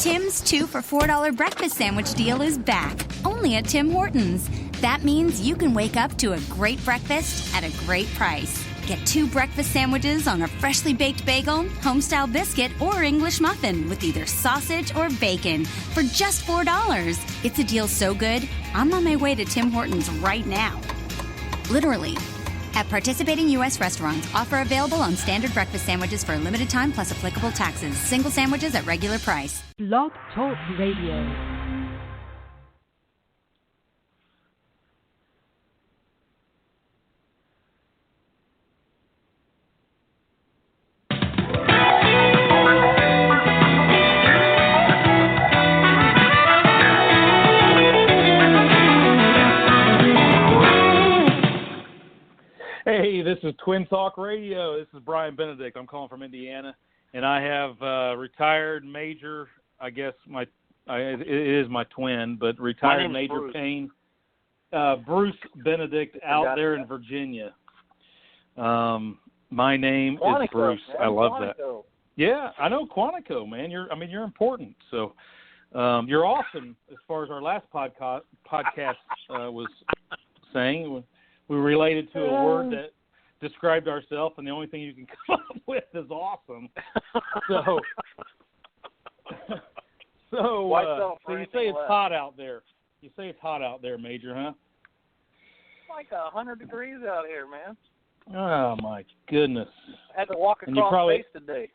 Tim's 2 for $4 breakfast sandwich deal is back, only at Tim Hortons. That means you can wake up to a great breakfast at a great price. Get 2 breakfast sandwiches on a freshly baked bagel, homestyle biscuit, or English muffin with either sausage or bacon for just $4. It's a deal so good, I'm on my way to Tim Hortons right now. Literally. At participating U.S. restaurants, offer available on standard breakfast sandwiches for a limited time plus applicable taxes. Single sandwiches at regular price. Blog Talk Radio. Hey, this is Twin Talk Radio. This is Brian Benedict. I'm calling from Indiana, and I have retired Major. I guess it is my twin, but retired Major Bruce. Payne, Bruce Benedict out there in Virginia. My name Quantico, is Bruce. man. I love Quantico. that. Yeah, I know Quantico, man. You're important. So you're awesome as far as our last podcast was saying. We related to a word that described ourselves, and the only thing you can come up with is awesome. So you say it's hot out there. You say it's hot out there, Major, huh? It's like 100 degrees out here, man. Oh, my goodness. I had to walk across space today.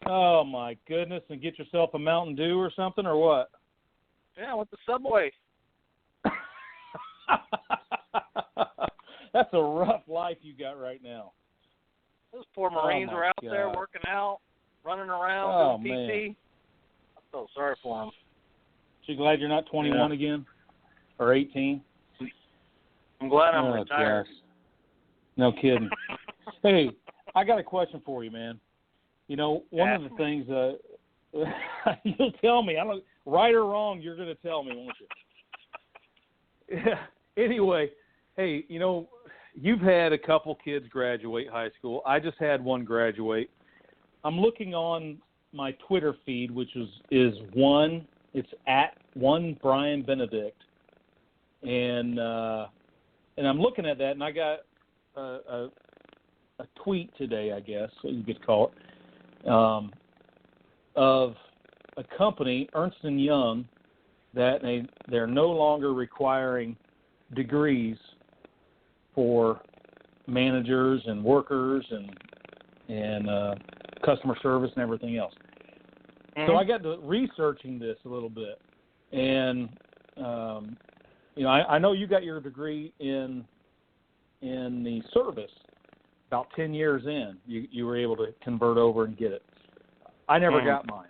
Oh, my goodness, and get yourself a Mountain Dew or something, or what? Yeah, with the subway. That's a rough life you got right now. Those poor Marines were out there working out, running around, doing PT. Man. I feel sorry for them. You glad you're not 21 again? Or 18? I'm glad I'm retired. Gosh. No kidding. Hey, I got a question for you, man. You know, one of the things you'll tell me, I don't, right or wrong, you're going to tell me, won't you? Yeah. Anyway, hey, you know, you've had a couple kids graduate high school. I just had one graduate. I'm looking on my Twitter feed, which is it's at one Brian Benedict, and I'm looking at that, and I got a tweet today, I guess you could call it, of a company, Ernst & Young, that they're no longer requiring degrees for managers and workers and customer service and everything else. Mm-hmm. So I got to researching this a little bit, and you know, I know you got your degree in the service about 10 years in. You were able to convert over and get it. I never got mine,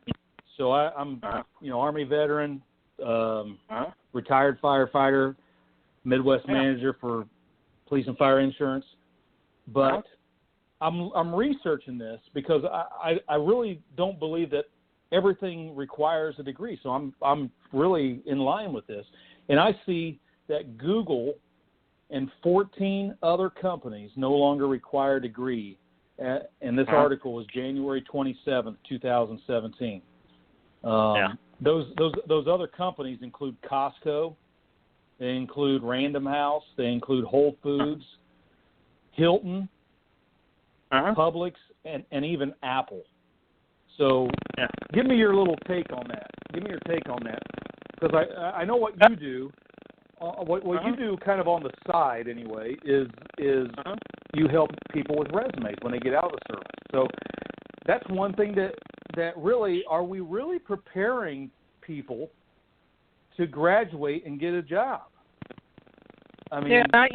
so I'm Army veteran, retired firefighter, Midwest manager for police and fire insurance, but I'm researching this because I really don't believe that everything requires a degree. So I'm really in line with this, and I see that Google and 14 other companies no longer require a degree. And this article was January 27th, 2017. Those other companies include Costco. They include Random House. They include Whole Foods, Hilton, Publix, and even Apple. So give me your little take on that. Give me your take on that. Because I know what you do. What you do kind of on the side anyway is you help people with resumes when they get out of the service. So that's one thing that really, are we really preparing people to graduate and get a job? I mean, I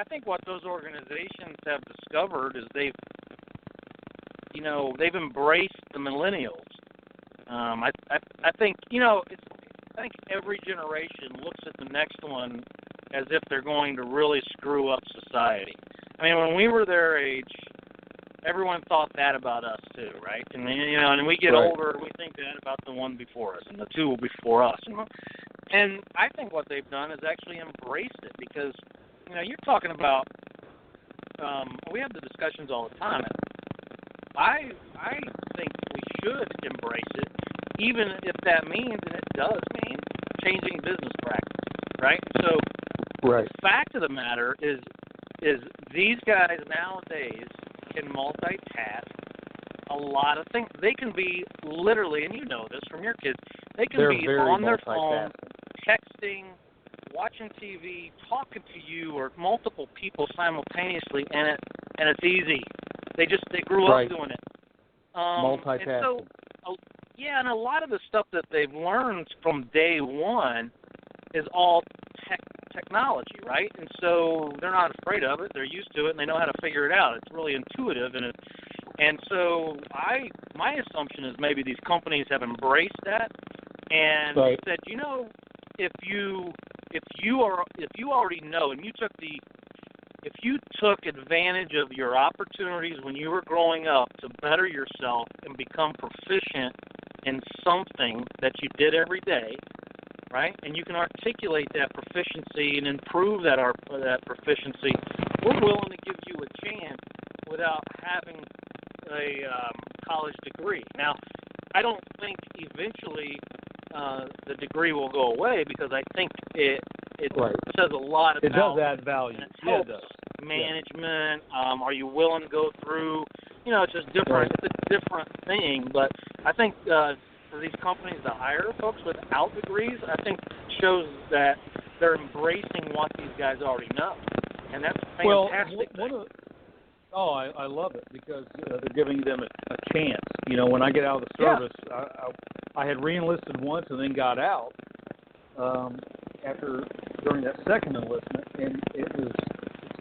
think what those organizations have discovered is they've embraced the millennials. I think every generation looks at the next one as if they're going to really screw up society. I mean, when we were their age, everyone thought that about us too, right? And and we get older, we think that about the one before us and the two before us. And I think what they've done is actually embraced it because, you're talking about. We have the discussions all the time. I think we should embrace it even if that means, and it does mean, changing business practice, right? So Right. the fact of the matter is these guys nowadays can multitask a lot of things. They can be literally, and you know this from your kids, they can They're be very on their phone, multitasking. texting, watching TV, talking to you or multiple people simultaneously, and it's easy. They grew Right. up doing it. Multitasking. And so, and a lot of the stuff that they've learned from day one is all technology, right? And so they're not afraid of it. They're used to it, and they know how to figure it out. It's really intuitive, and so my assumption is maybe these companies have embraced that and Right. said, if you already know, and if you took advantage of your opportunities when you were growing up to better yourself and become proficient in something that you did every day, right? And you can articulate that proficiency and improve that proficiency, we're willing to give you a chance without having a college degree. Now, I don't think eventually the degree will go away because I think it Right. says a lot about It does add value. and it Yeah, helps it does. management. Are you willing to go through? It's just different. Right. It's a different thing. But I think for these companies to hire folks without degrees, I think shows that they're embracing what these guys already know, and that's fantastic. I love it because they're giving them a chance. When I get out of the service, I had re-enlisted once and then got out during that second enlistment, and it's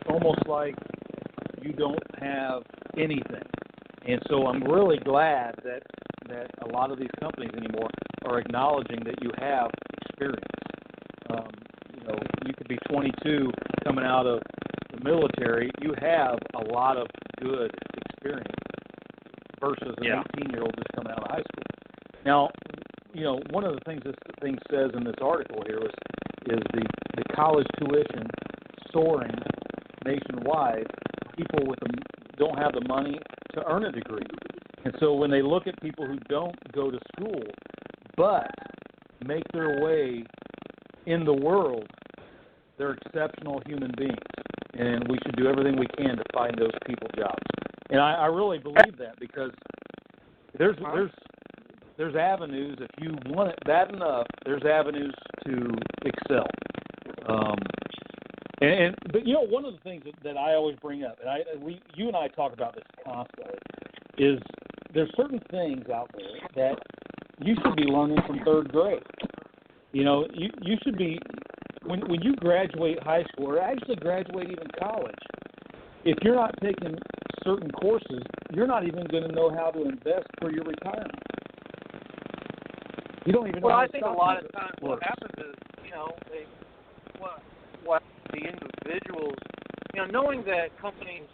almost like you don't have anything. And so I'm really glad that a lot of these companies anymore are acknowledging that you have experience. You could be 22 coming out of the military. You have a lot of good experience versus an 18-year-old just coming out of high school. Now, one of the things this thing says in this article here is the college tuition soaring nationwide. People don't have the money to earn a degree. And so when they look at people who don't go to school but make their way in the world, they're exceptional human beings. And we should do everything we can to find those people jobs. And I really believe that because there's avenues, if you want it bad enough, there's avenues to excel. But one of the things that I always bring up, and you and I talk about this constantly, is there's certain things out there that you should be learning from third grade. You should be when you graduate high school or actually graduate even college. If you're not taking certain courses, you're not even going to know how to invest for your retirement. You don't even know. Well, how I think a lot of times what happens is, what the individuals, knowing that companies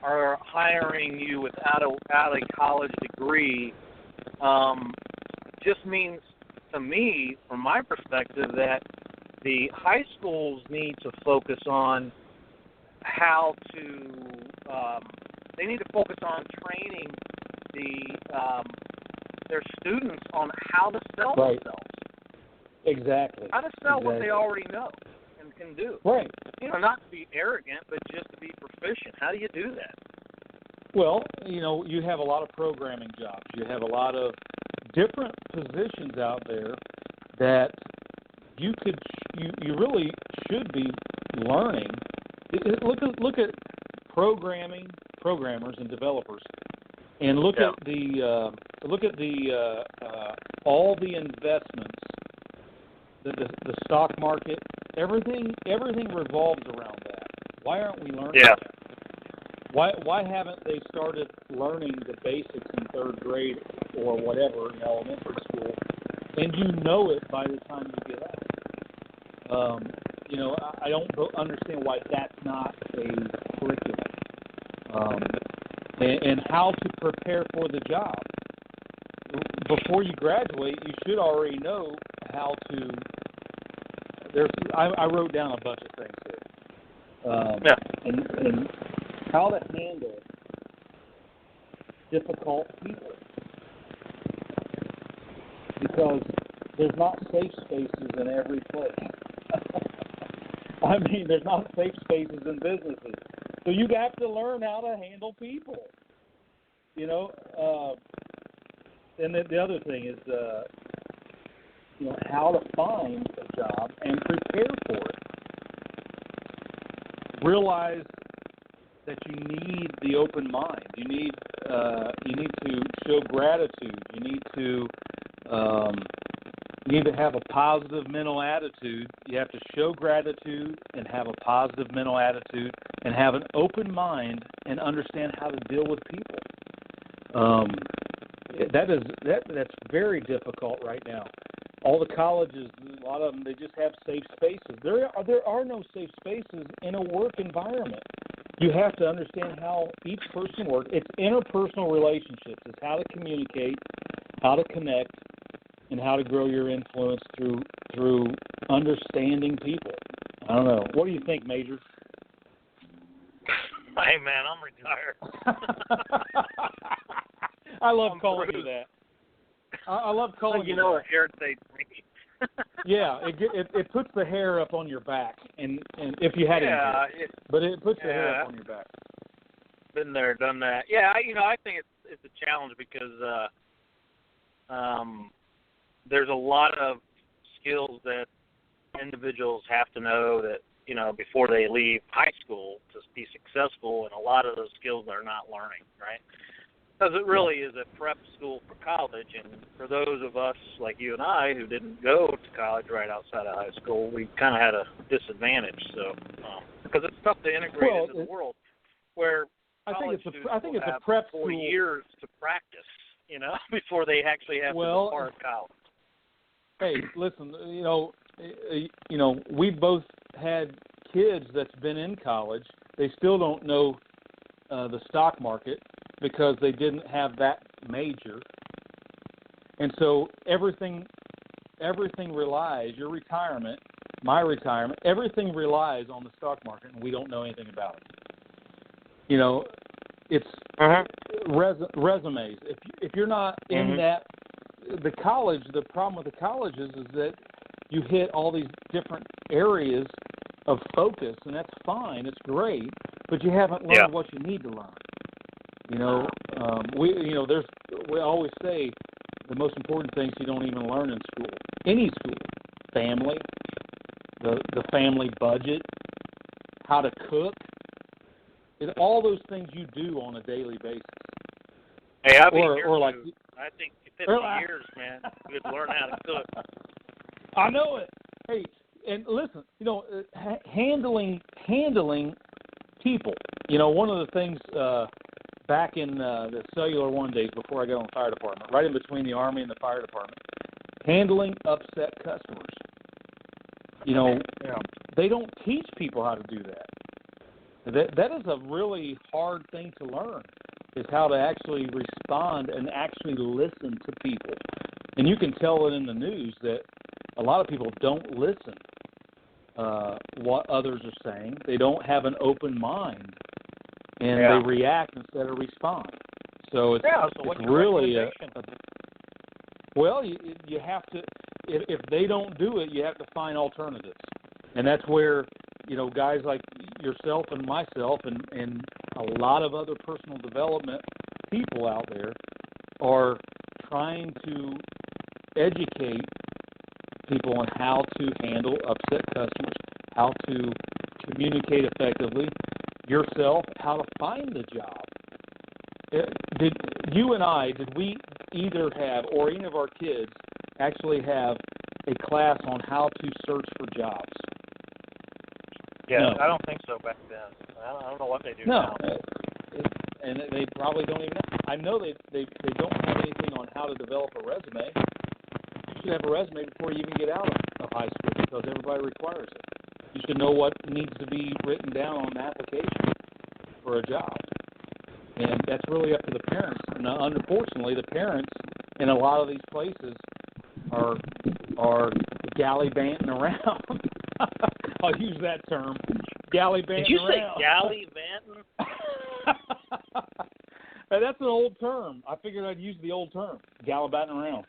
are hiring you without a college degree, just means to me, from my perspective, that the high schools need to focus on how to. They need to focus on training their students on how to sell themselves. Exactly. How to sell what they already know and can do. Right. Not to be arrogant, but just to be proficient. How do you do that? Well, you have a lot of programming jobs. You have a lot of different positions out there that you really should be learning. Look at programmers and developers, and look at the all the investments, the stock market, everything revolves around that. Why aren't we learning that? Why haven't they started learning the basics in third grade or whatever in elementary school, and you know it by the time you get out? I don't understand why that's not a curriculum. And how to prepare for the job. Before you graduate, you should already know how to. I wrote down a bunch of things here. And how to handle difficult people. because there's not safe spaces in every place. I mean, there's not safe spaces in businesses. So you have to learn how to handle people, you know. And the other thing is, you know, how to find a job and prepare for it. Realize that you need the open mind. You need to show gratitude. You need to have a positive mental attitude. You have to show gratitude and have a positive mental attitude and have an open mind and understand how to deal with people. That's very difficult right now. All the colleges, a lot of them, they just have safe spaces. There are no safe spaces in a work environment. You have to understand how each person works. It's interpersonal relationships. It's how to communicate, how to connect, and how to grow your influence through understanding people. I don't know. What do you think, Major? Hey, man, I'm retired. I love calling you that. I love calling you know that. it irritates me. Yeah, it puts the hair up on your back, and if you had it puts the hair up on your back. Been there, done that. Yeah, I think it's a challenge because there's a lot of skills that individuals have to know that, you know, before they leave high school to be successful, and a lot of those skills they're not learning, right? Because it really is a prep school for college, and for those of us like you and I who didn't go to college right outside of high school, we kind of had a disadvantage. So, because it's tough to integrate into the world, where I think it's have a prep 4 school. years to practice, you know, before they actually have to depart college. Hey, listen, you know, we both had kids that's been in college. They still don't know the stock market because they didn't have that major. And so everything relies, your retirement, my retirement, everything relies on the stock market, and we don't know anything about it. You know, it's resumes. If you're not in that, the problem with the colleges is that you hit all these different areas of focus, and that's fine, it's great, but you haven't learned what you need to learn. You know, we always say the most important things you don't even learn in school, any school, family, the family budget, how to cook, all those things you do on a daily basis. Hey, I'll be here too. I think 50 years, man, we'd learn how to cook. I know it. Hey, and listen, you know, handling people. You know, one of the things back in the Cellular One days before I got on the fire department, right in between the Army and the fire department, handling upset customers. You know, they don't teach people how to do that. That is a really hard thing to learn, is how to actually respond and actually listen to people. And you can tell it in the news that a lot of people don't listen what others are saying. They don't have an open mind, and they react instead of respond. So it's really well, you have to, if they don't do it, you have to find alternatives. And that's where, you know, guys like yourself and myself and a lot of other personal development people out there are trying to educate people on how to handle upset customers, how to communicate effectively, yourself, how to find the job. Did you and I, did we either have, or any of our kids, actually have a class on how to search for jobs? Yeah, no. I don't think so back then. I don't know what they do now. And they probably don't even know. I know they don't have anything on how to develop a resume. You should have a resume before you even get out of high school because everybody requires it. You should know what needs to be written down on the application for a job. And that's really up to the parents. And unfortunately, the parents in a lot of these places are gallivanting around. I'll use that term. Gallivanting around. Did you say gallivanting? That's an old term. I figured I'd use the old term, gallivanting around.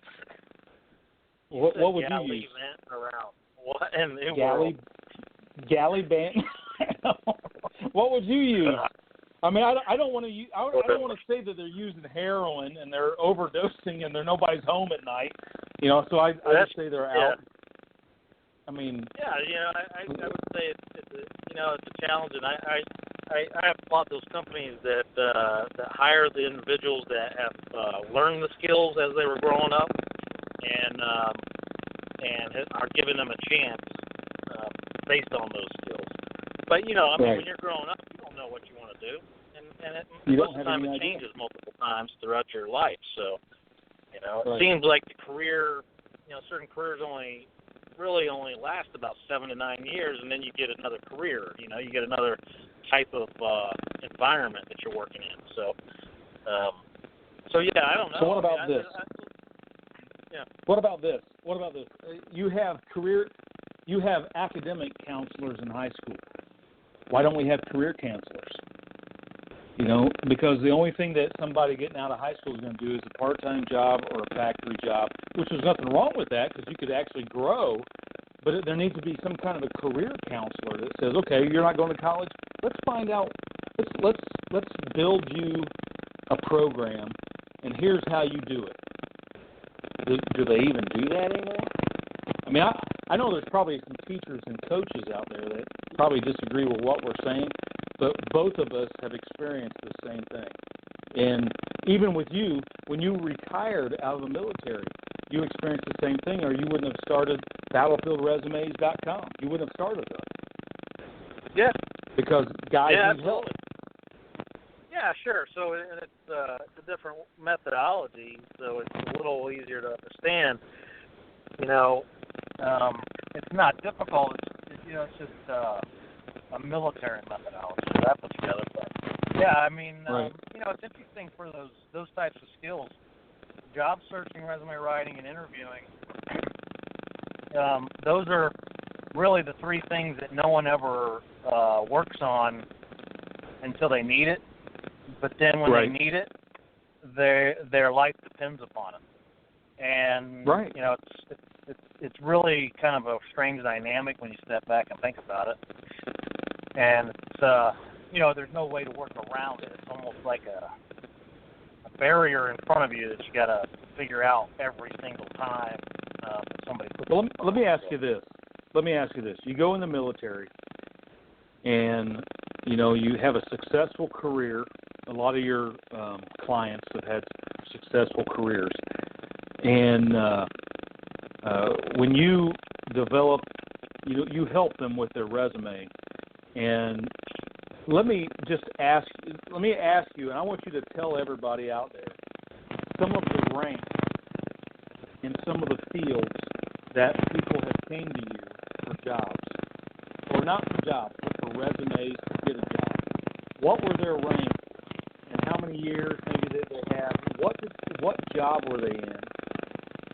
What would you galley use? vent around. What in the Galley band. What would you use? I mean, I don't want to. I don't want to say that they're using heroin and they're overdosing and nobody's home at night. You know, so I just say they're out. I mean. Yeah, you know, I would say it's a challenge, and I applaud those companies that hire the individuals that have learned the skills as they were growing up, and are giving them a chance based on those skills. But you know, I mean, when you're growing up, you don't know what you want to do, and most of the time it changes multiple times throughout your life. So, you know, it seems like the career, you know, certain careers really only last about 7 to 9 years, and then you get another career. You know, you get another type of environment that you're working in. So, yeah, I don't know. So what about this? Yeah. What about this? You have academic counselors in high school. Why don't we have career counselors? You know, because the only thing that somebody getting out of high school is going to do is a part-time job or a factory job, which there's nothing wrong with that because you could actually grow, but there needs to be some kind of a career counselor that says, okay, you're not going to college, let's find out, let's build you a program, and here's how you do it. Do they even do that anymore? I mean, I know there's probably some teachers and coaches out there that probably disagree with what we're saying, but both of us have experienced the same thing. And even with you, when you retired out of the military, you experienced the same thing, or you wouldn't have started BattlefieldResumes.com. You wouldn't have started that. Yeah. Because guys need help. Yeah, sure. So it's a different methodology, so it's a little easier to understand. You know, it's not difficult. It's just a military methodology that put together. But yeah, I mean, you know, it's interesting for those types of skills, job searching, resume writing, and interviewing. Those are really the three things that no one ever works on until they need it. But then when they need it, their life depends upon it. And you know, it's really kind of a strange dynamic when you step back and think about it. And it's you know, there's no way to work around it. It's almost like a barrier in front of you that you got to figure out every single time somebody puts. Well, let me ask you this. You go in the military, and you know you have a successful career. A lot of your clients have had successful careers, and when you develop, you help them with their resume. And let me ask you, and I want you to tell everybody out there some of the ranks in some of the fields that people have came to you for jobs, or not for jobs, but for resumes to get a job. What were their ranks? And how many years maybe did they have? What job were they in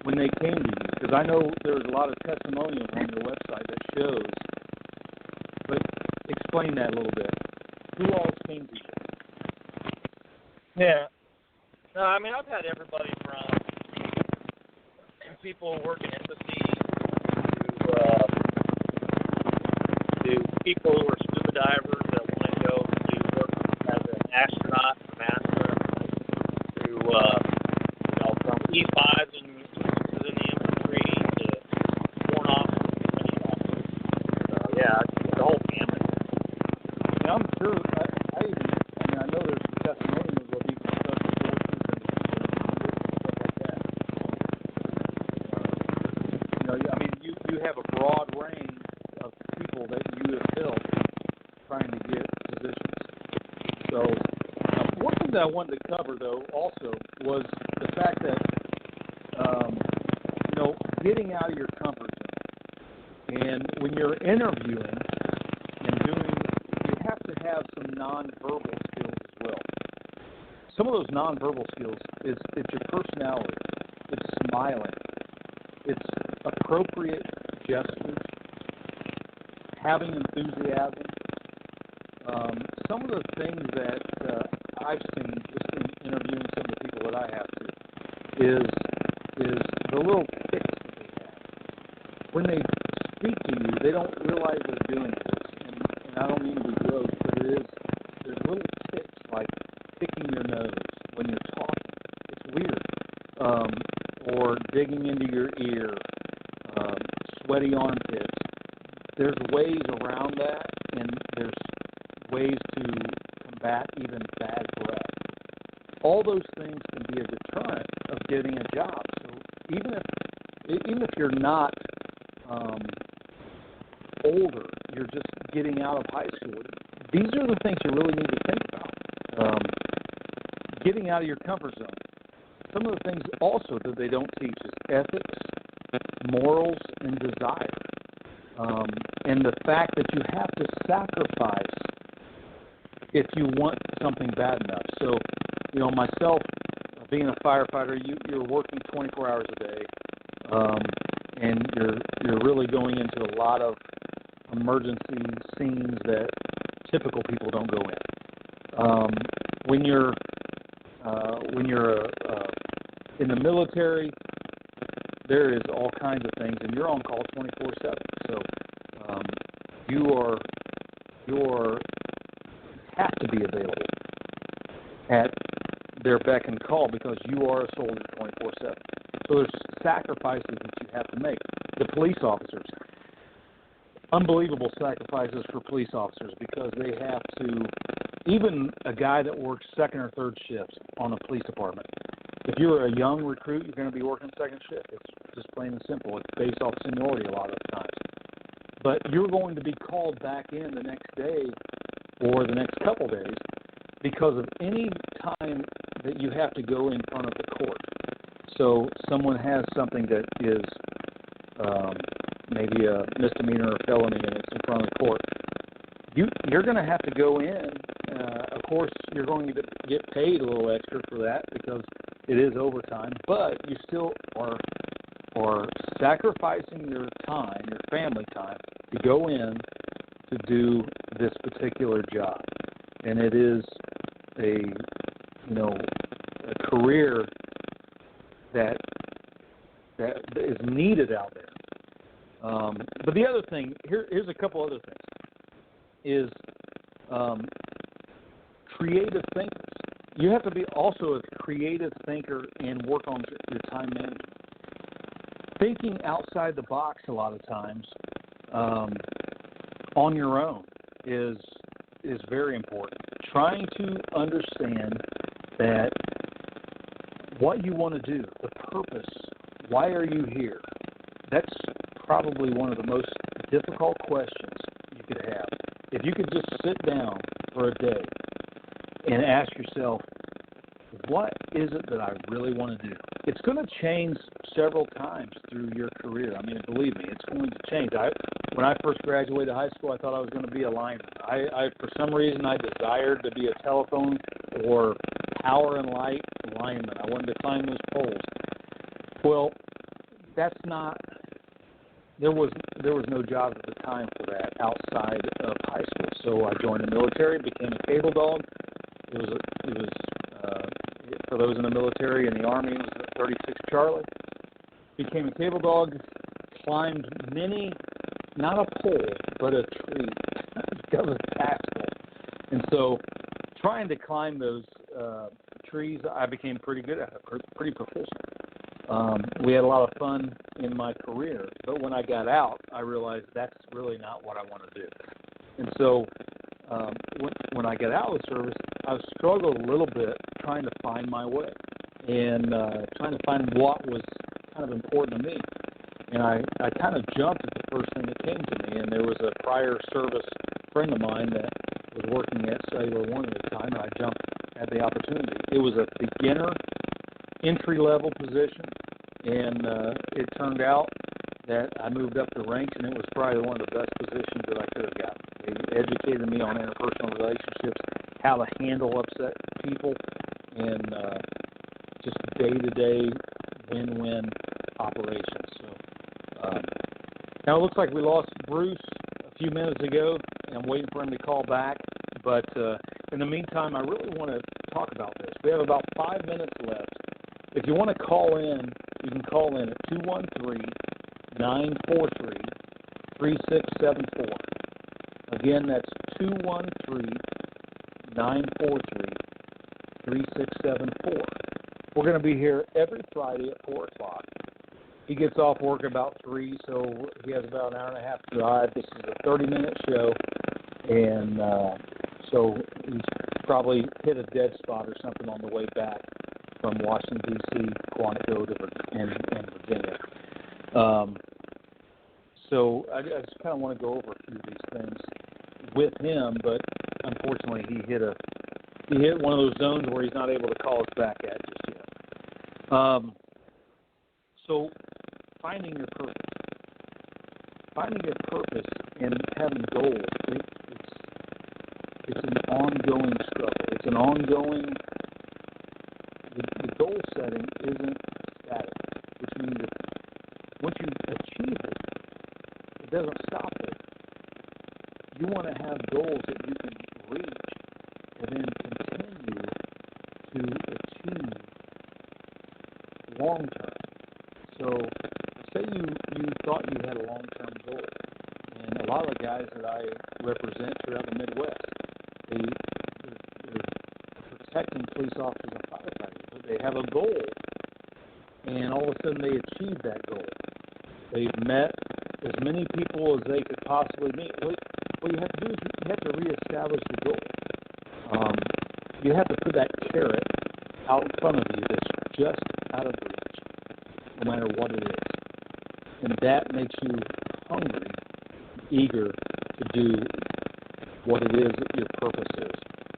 when they came to you? Because I know there's a lot of testimonials on your website that shows. But explain that a little bit. Who all came to you? Yeah. No, I mean, I've had everybody from people who work in embassies to people who are scuba divers that want to go to work as an astronaut from NASA, to from E5s and in the infantry to sworn officers and commissioned officers. So yeah, it's the whole gamut. And I'm sure. I know there's some testimonials of even special forces and stuff like that. I mean, you have a broad range of people that you have helped trying to get positions. So one thing that I wanted to cover, though, also was the fact that, getting out of your comfort zone. And when you're interviewing and you have to have some nonverbal skills as well. Some of those nonverbal skills it's your personality. It's smiling. It's appropriate gestures, having enthusiasm. Some of the things that I've seen just in interviewing some of the people that I have to is the little tics that they have. when they speak to you, they don't realize they're doing this. And I don't mean to be gross, but there's little tics like picking your nose when you're talking. It's weird. Or digging into your ear, sweaty armpits. There's ways around that, and there's ways to combat even bad breath. All those things can be a deterrent of getting a job. So even if you're not older, you're just getting out of high school, these are the things you really need to think about. Getting out of your comfort zone. Some of the things also that they don't teach is ethics, morals, and desire. And the fact that you have to sacrifice if you want something bad enough. So, myself, being a firefighter, you're working 24 hours a day, and you're really going into a lot of emergency scenes that typical people don't go in. When you're in the military, there is all kinds of things, and you're on call 24/7. So you have to be available at their beck and call because you are a soldier 24/7. So there's sacrifices that you have to make. The police officers, unbelievable sacrifices for police officers because they have to, even a guy that works second or third shifts on a police department. If you're a young recruit, you're going to be working second shift. It's just plain and simple. It's based off seniority a lot of the times. But you're going to be called back in the next day or the next couple days because of any time that you have to go in front of the court. So someone has something that is maybe a misdemeanor or felony and it's in front of the court. You're going to have to go in. Of course, you're going to get paid a little extra for that because it is overtime, but you still are sacrificing your time, your family time, to go in to do this particular job. And it is a career that is needed out there. But the other thing, here's a couple other things, is creative thinkers. You have to be also a creative thinker and work on your time management. Thinking outside the box a lot of times on your own is very important. Trying to understand that what you want to do, the purpose, why are you here? That's probably one of the most difficult questions you could have. If you could just sit down for a day and ask yourself, what is it that I really want to do? It's going to change several times through your career. I mean, believe me, it's going to change. When I first graduated high school, I thought I was going to be a lineman. I for some reason, I desired to be a telephone or power and light lineman. I wanted to climb those poles. Well, that's not. There was no job at the time for that outside of high school. So I joined the military, became a cable dog. It was for those in the military and the Army, it was a 36 Charlie. Became a cable dog, climbed many, not a pole, but a tree. That was tactical. And so trying to climb those trees, I became pretty good at it, pretty proficient. We had a lot of fun in my career, but when I got out, I realized that's really not what I want to do. And so when I got out of the service, I struggled a little bit trying to find my way and trying to find what was kind of important to me. And I kind of jumped at the first thing that came to me, and there was a prior service friend of mine that was working at Cellular One at the time, and I jumped at the opportunity. It was a beginner, entry-level position, and it turned out that I moved up the ranks, and it was probably one of the best positions that I could have gotten. They educated me on interpersonal relationships, how to handle upset people, and just day-to-day win-win operations. So now it looks like we lost Bruce a few minutes ago, and I'm waiting for him to call back. But in the meantime, I really want to talk about this. We have about 5 minutes left. If you want to call in, you can call in at 213-943-3674. Again, that's 213-943-3674. We're going to be here every Friday at 4 o'clock. He gets off work about 3, so he has about an hour and a half drive. This is a 30-minute show, and so he's probably hit a dead spot or something on the way back from Washington, D.C., Quantico, and Virginia. So I just kind of want to go over a few of these things with him, but unfortunately he hit one of those zones where he's not able to call us back at just yet. So finding your purpose and having goals, it's an ongoing struggle. It's an ongoing. The goal setting isn't static, which means that once you achieve it, it doesn't stop there. You want to have goals that you can reach and then continue to achieve long term. So say you thought you had a long-term goal, and a lot of the guys that I represent throughout the Midwest, they're protecting police officers and firefighters, but they have a goal, and all of a sudden they achieve that goal. They've met as many people as they could possibly meet. What you have to do is you have to reestablish the goal. You have to put that carrot out in front of you that's just out of reach, no matter what it is. And that makes you hungry, eager to do what it is that your purpose is.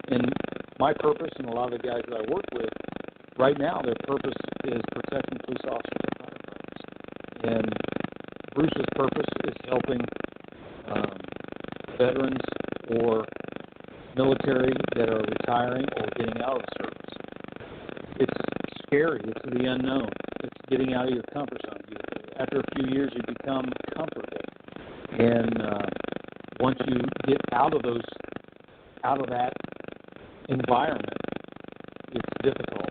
And my purpose, and a lot of the guys that I work with, right now, their purpose is protecting police officers and firefighters. And Bruce's purpose is helping veterans or military that are retiring or getting out of the service. It's scary. It's the unknown. It's getting out of your comfort zone. After a few years, you become comfortable. And once you get out of that environment, it's difficult.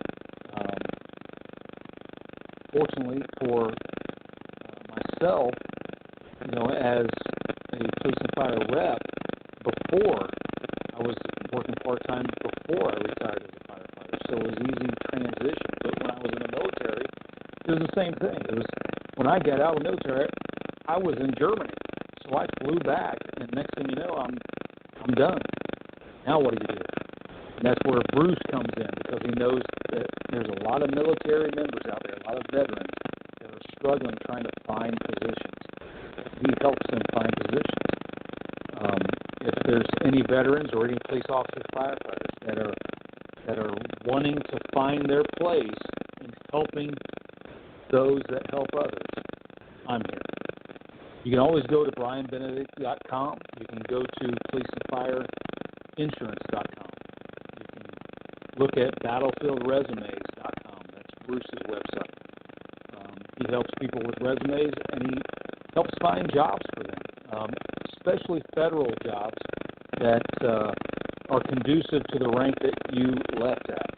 Fortunately for myself, as a police and fire rep, before I was working part-time before I retired as a firefighter, so it was easy to transition. But when I was in the military, it was the same thing. It was when I got out of the military, I was in Germany, so I flew back, and next thing you know, I'm done. Now what do you do? And that's where Bruce comes in, because he knows that there's a lot of military members out there, a lot of veterans that are struggling trying to find positions. He helps them find positions. If there's any veterans or any police officers, firefighters that are wanting to find their place in helping those that help others, I'm here. You can always go to brianbenedict.com. You can go to policeandfireinsurance.com. You can look at battlefieldresumes.com. That's Bruce's website. He helps people with resumes, and he helps find jobs for them, especially federal jobs that are conducive to the rank that you left at.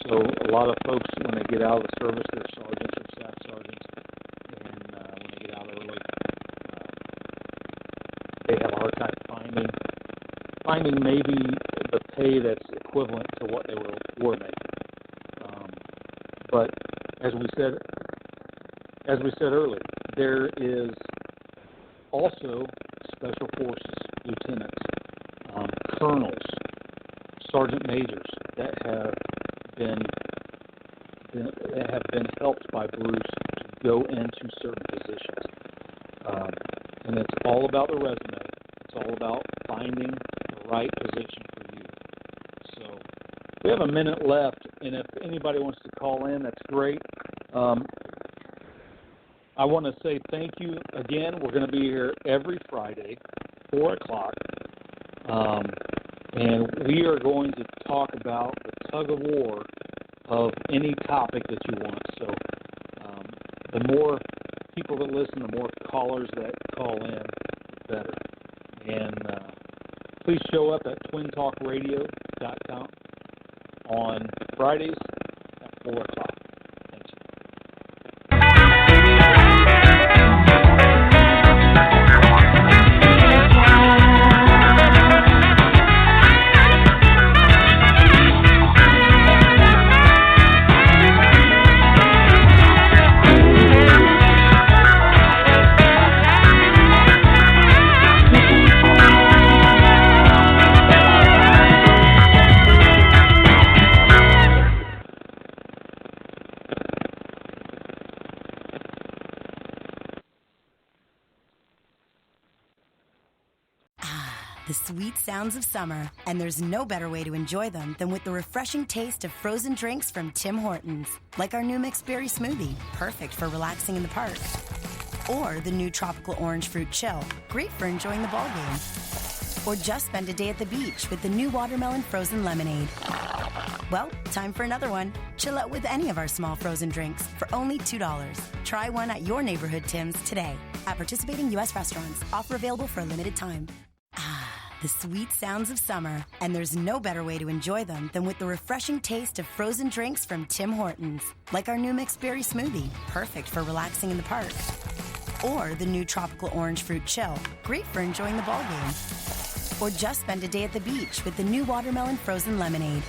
So a lot of folks, when they get out of the service, they're sergeants or staff sergeants, and when they get out early, they have a hard time finding maybe the pay that's equivalent to what they were making. But as we said earlier, there is also special forces lieutenants, colonels, sergeant majors that have been helped by Bruce to go into certain positions. And it's all about the resume. It's all about finding the right position for you. So we have a minute left, and if anybody wants to call in, that's great. I want to say thank you again. We're going to be here every Friday, 4 o'clock, and we are going to talk about the tug of war of any topic that you want. So the more people that listen, the more callers that call in, the better. And please show up at twintalkradio.com on Fridays at 4 o'clock. Thanks. the sweet sounds of summer, and there's no better way to enjoy them than with the refreshing taste of frozen drinks from Tim Hortons. Like our new mixed berry smoothie, perfect for relaxing in the park. Or the new tropical orange fruit chill, great for enjoying the ball game. Or just spend a day at the beach with the new watermelon frozen lemonade. Well, time for another one. Chill out with any of our small frozen drinks for only $2. Try one at your neighborhood Tim's today. At participating U.S. restaurants. Offer available for a limited time. Ah, the sweet sounds of summer. And there's no better way to enjoy them than with the refreshing taste of frozen drinks from Tim Hortons. Like our new mixed berry smoothie, perfect for relaxing in the park. Or the new tropical orange fruit chill, great for enjoying the ball game. Or just spend a day at the beach with the new watermelon frozen lemonade.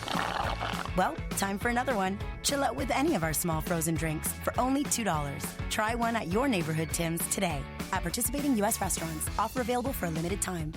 Well, time for another one. Chill out with any of our small frozen drinks for only $2. Try one at your neighborhood Tim's today. At participating U.S. restaurants. Offer available for a limited time.